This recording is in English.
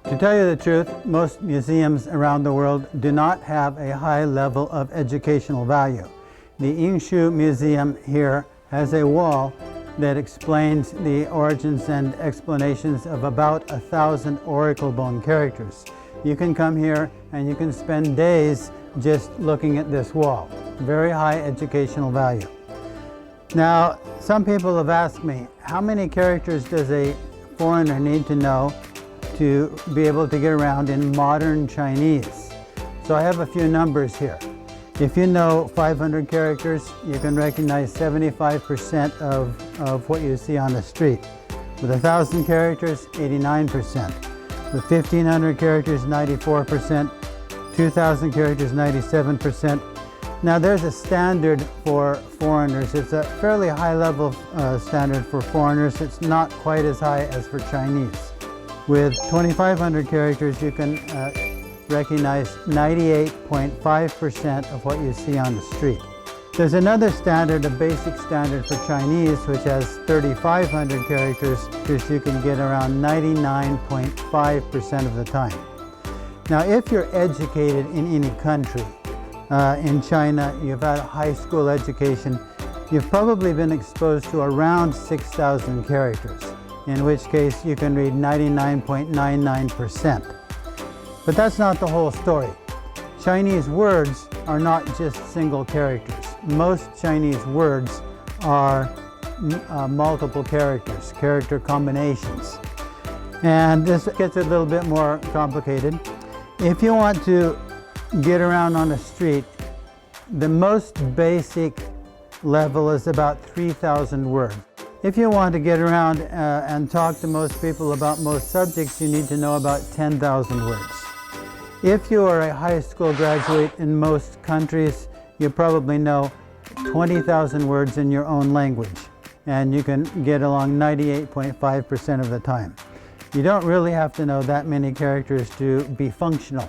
To tell you the truth, most museums around the world do not have a high level of educational value. The Yingshu Museum here has a wall that explains the origins and explanations of about 1,000 oracle bone characters. You can come here and you can spend days just looking at this wall. Very high educational value. Now, some people have asked me, how many characters does a foreigner need to know to be able to get around in modern Chinese? So I have a few numbers here. If you know 500 characters, you can recognize 75% of what you see on the street. With 1,000 characters, 89%. With 1,500 characters, 94%. 2,000 characters, 97%. Now there's a standard for foreigners. It's a fairly high level standard for foreigners. It's not quite as high as for Chinese. With 2,500 characters, you can recognize 98.5% of what you see on the street. There's another standard, a basic standard for Chinese, which has 3,500 characters, which you can get around 99.5% of the time. Now, if you're educated in any country, in China, you've had a high school education, you've probably been exposed to around 6,000 characters, in which case you can read 99.99%. But that's not the whole story. Chinese words are not just single characters. Most Chinese words are multiple characters, character combinations. And this gets a little bit more complicated. If you want to get around on the street, the most basic level is about 3,000 words. If you want to get around and talk to most people about most subjects, you need to know about 10,000 words. If you are a high school graduate in most countries, you probably know 20,000 words in your own language, and you can get along 98.5% of the time. You don't really have to know that many characters to be functional.